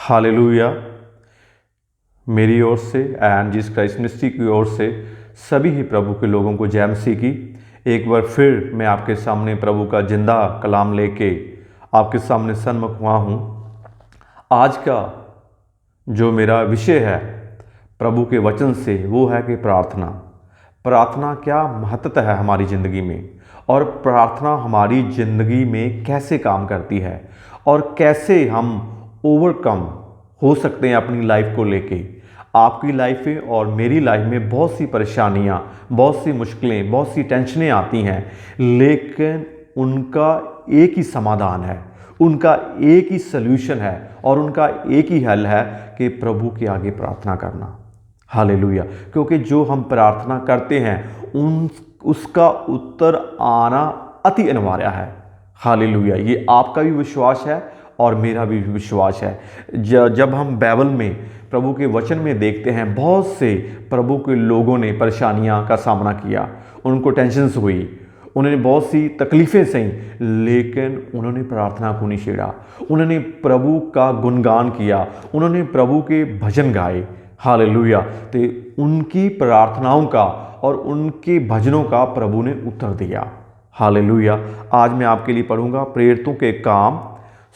Hallelujah. मेरी ओर से and Jesus Christ ministry की ओर से सभी ही प्रभु के लोगों को जय मसीह की। एक बार फिर मैं आपके सामने प्रभु का जिंदा कलाम लेके आपके सामने सन्मुख हुआ हूँ। आज का जो मेरा विषय है प्रभु के वचन से वो है कि प्रार्थना क्या महत्व है हमारी ज़िंदगी में, और प्रार्थना हमारी ज़िंदगी में कैसे काम करती है और कैसे हम ओवरकम हो सकते हैं अपनी लाइफ को लेके। आपकी लाइफ में और मेरी लाइफ में बहुत सी परेशानियाँ, बहुत सी मुश्किलें, बहुत सी टेंशनें आती हैं, लेकिन उनका एक ही समाधान है, उनका एक ही सल्यूशन है और उनका एक ही हल है कि प्रभु के आगे प्रार्थना करना। हालेलुया। क्योंकि जो हम प्रार्थना करते हैं उसका उत्तर आना अति अनिवार्य है। हालेलुया। ये आपका भी विश्वास है और मेरा भी विश्वास है। जब हम बाइबल में प्रभु के वचन में देखते हैं, बहुत से प्रभु के लोगों ने परेशानियां का सामना किया, उनको टेंशन्स हुई, उन्होंने बहुत सी तकलीफ़ें सही, लेकिन उन्होंने प्रार्थना को नहीं छेड़ा। उन्होंने प्रभु का गुणगान किया, उन्होंने प्रभु के भजन गाए। हालेलुया। तो उनकी प्रार्थनाओं का और उनके भजनों का प्रभु ने उत्तर दिया। हालेलुया। आज मैं आपके लिए पढ़ूंगा प्रेरितों के काम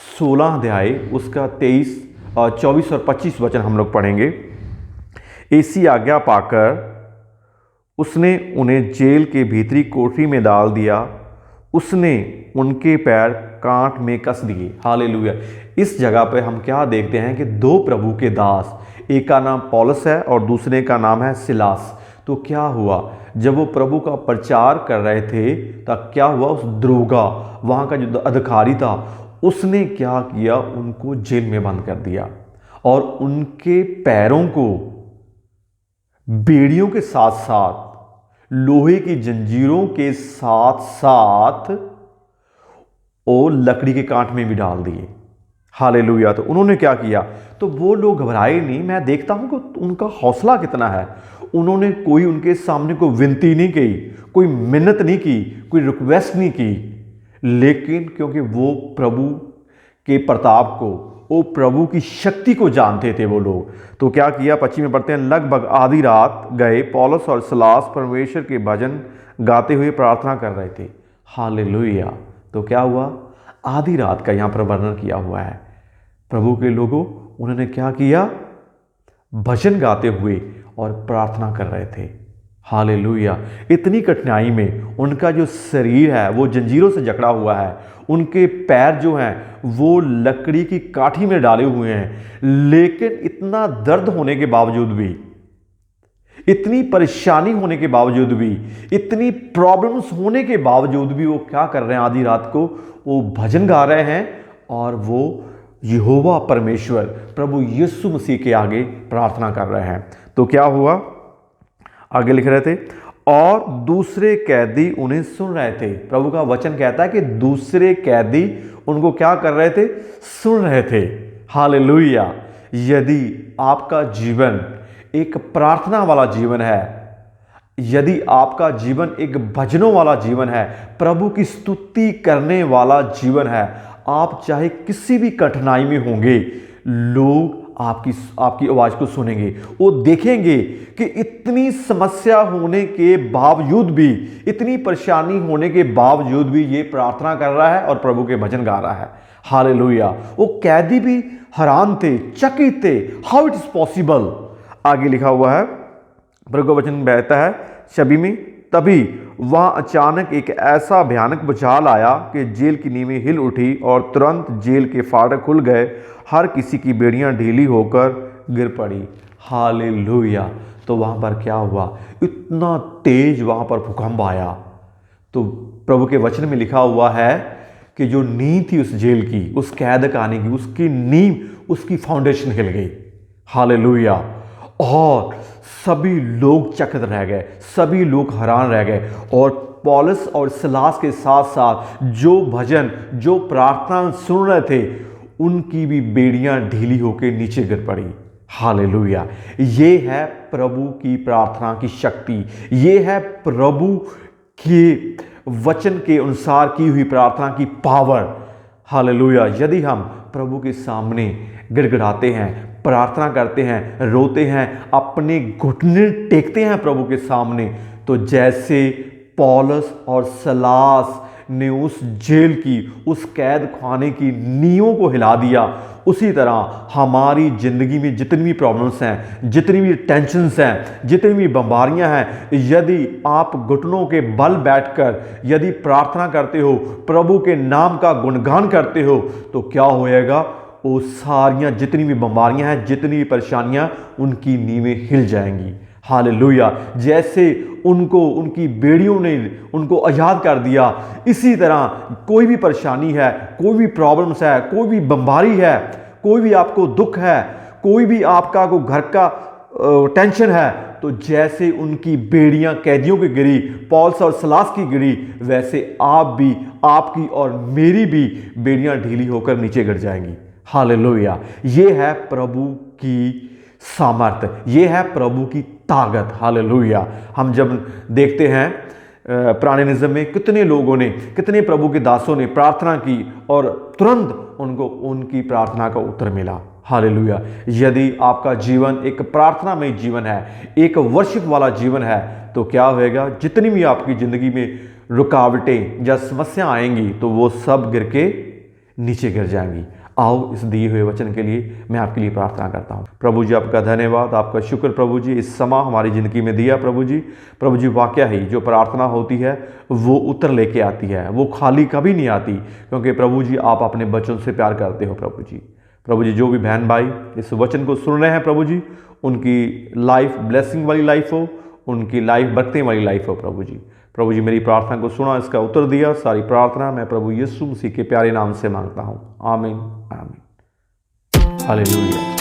16 अध्याय, उसका 23, 24 और 25 वचन हम लोग पढ़ेंगे। ऐसी आज्ञा पाकर उसने उन्हें जेल के भीतरी कोठरी में डाल दिया, उसने उनके पैर कांट में कस दिए। हालेलुया। इस जगह पे हम क्या देखते हैं कि दो प्रभु के दास, एक का नाम पौलुस है और दूसरे का नाम है सिलास। तो क्या हुआ, जब वो प्रभु का प्रचार कर रहे थे तब क्या हुआ, उस दरोगा, वहाँ का जो अधिकारी था, उसने क्या किया, उनको जेल में बंद कर दिया और उनके पैरों को बेड़ियों के साथ साथ, लोहे की जंजीरों के साथ साथ और लकड़ी के कांट में भी डाल दिए। हालेलुया। तो उन्होंने क्या किया, तो वो लोग घबराए नहीं। मैं देखता हूं कि उनका हौसला कितना है। उन्होंने कोई उनके सामने कोई विनती नहीं की, कोई मिन्नत नहीं की, कोई रिक्वेस्ट नहीं की, लेकिन क्योंकि वो प्रभु के प्रताप को, वो प्रभु की शक्ति को जानते थे वो लोग, तो क्या किया, 25 में पढ़ते हैं, लगभग आधी रात गए पौलुस और सिलास परमेश्वर के भजन गाते हुए प्रार्थना कर रहे थे। हालेलुया। तो क्या हुआ, आधी रात का यहाँ पर वर्णन किया हुआ है। प्रभु के लोगों, उन्होंने क्या किया, भजन गाते हुए और प्रार्थना कर रहे थे। हालेलुया। इतनी कठिनाई में उनका जो शरीर है वो जंजीरों से जकड़ा हुआ है, उनके पैर जो हैं वो लकड़ी की काठी में डाले हुए हैं, लेकिन इतना दर्द होने के बावजूद भी, इतनी परेशानी होने के बावजूद भी, इतनी प्रॉब्लम्स होने के बावजूद भी वो क्या कर रहे हैं, आधी रात को वो भजन गा रहे हैं और वो यहोवा परमेश्वर प्रभु यीशु मसीह के आगे प्रार्थना कर रहे हैं। तो क्या हुआ, आगे लिख रहे थे, और दूसरे कैदी उन्हें सुन रहे थे। प्रभु का वचन कहता है कि दूसरे कैदी उनको क्या कर रहे थे, सुन रहे थे। हालेलुया। यदि आपका जीवन एक प्रार्थना वाला जीवन है, यदि आपका जीवन एक भजनों वाला जीवन है, प्रभु की स्तुति करने वाला जीवन है, आप चाहे किसी भी कठिनाई में होंगे, लोग आपकी आवाज़ को सुनेंगे। वो देखेंगे कि इतनी समस्या होने के बावजूद भी, इतनी परेशानी होने के बावजूद भी ये प्रार्थना कर रहा है और प्रभु के भजन गा रहा है। हालेलुया। वो कैदी भी हैरान थे, चकित थे, हाउ इट इज पॉसिबल। आगे लिखा हुआ है, प्रभु का वचन बहता है 26 में, तभी वहां अचानक एक ऐसा भयानक भूचाल आया कि जेल की नींवें हिल उठी और तुरंत जेल के फाटक खुल गए, हर किसी की बेड़ियां ढीली होकर गिर पड़ी। हालेलुया। तो वहां पर क्या हुआ, इतना तेज वहां पर भूकंप आया। तो प्रभु के वचन में लिखा हुआ है कि जो नींव थी उस जेल की, उस कैद खाने की, उसकी नींव, उसकी फाउंडेशन हिल गई। हालेलुया। और सभी लोग चकित रह गए, सभी लोग हैरान रह गए, और पौलुस और सिलास के साथ साथ जो भजन, जो प्रार्थना सुन रहे थे, उनकी भी बेड़ियां ढीली होकर नीचे गिर पड़ी। हालेलुया। ये है प्रभु की प्रार्थना की शक्ति, ये है प्रभु के वचन के अनुसार की हुई प्रार्थना की पावर। हालेलुया। यदि हम प्रभु के सामने गिड़गिड़ाते हैं, प्रार्थना करते हैं, रोते हैं, अपने घुटने टेकते हैं प्रभु के सामने, तो जैसे पौलुस और सलास ने उस जेल की, उस कैद खाने की नींवों को हिला दिया, उसी तरह हमारी ज़िंदगी में जितनी भी प्रॉब्लम्स हैं, जितनी भी टेंशन्स हैं, जितनी भी बीमारियां हैं, यदि आप घुटनों के बल बैठकर यदि प्रार्थना करते हो, प्रभु के नाम का गुणगान करते हो, तो क्या होएगा? वो सारियां जितनी भी बीमारियां हैं, जितनी भी परेशानियां, उनकी नींवें हिल जाएंगी। हालेलुया। जैसे उनको उनकी बेड़ियों ने उनको आज़ाद कर दिया, इसी तरह कोई भी परेशानी है, कोई भी प्रॉब्लम्स है, कोई भी बीमारी है, कोई भी आपको दुख है, कोई भी आपका को घर का टेंशन है, तो जैसे उनकी बेड़ियां कैदियों की गिरी, पौलुस और सलास की गिरी, वैसे आप भी, आपकी और मेरी भी बेड़ियां ढीली होकर नीचे गिर जाएंगी। हालेलुया। ये है प्रभु की सामर्थ, ये है प्रभु की ताकत। हालेलुया। हम जब देखते हैं पुराने निज़म में कितने लोगों ने, कितने प्रभु के दासों ने प्रार्थना की और तुरंत उनको उनकी प्रार्थना का उत्तर मिला। हालेलुया। यदि आपका जीवन एक प्रार्थनामय जीवन है, एक वर्शिप वाला जीवन है, तो क्या होएगा? जितनी भी आपकी ज़िंदगी में रुकावटें या समस्या आएंगी, तो वो सब गिर के नीचे गिर जाएंगी। आओ इस दिए हुए वचन के लिए मैं आपके लिए प्रार्थना करता हूँ। प्रभु जी, आपका धन्यवाद, आपका शुक्र प्रभु जी, इस समय हमारी ज़िंदगी में दिया प्रभु जी। प्रभु जी, वाकया ही जो प्रार्थना होती है वो उत्तर लेके आती है, वो खाली कभी नहीं आती, क्योंकि प्रभु जी आप अपने बच्चों से प्यार करते हो प्रभु जी। प्रभु जी, जो भी बहन भाई इस वचन को सुन रहे हैं प्रभु जी, उनकी लाइफ ब्लेसिंग वाली लाइफ हो, उनकी लाइफ बरकते वाली लाइफ हो प्रभु जी। प्रभु जी, मेरी प्रार्थना को सुना, इसका उत्तर दिया। सारी प्रार्थना मैं प्रभु यीशु मसीह के प्यारे नाम से मांगता हूँ। आमीन आमीन। हालेलुया।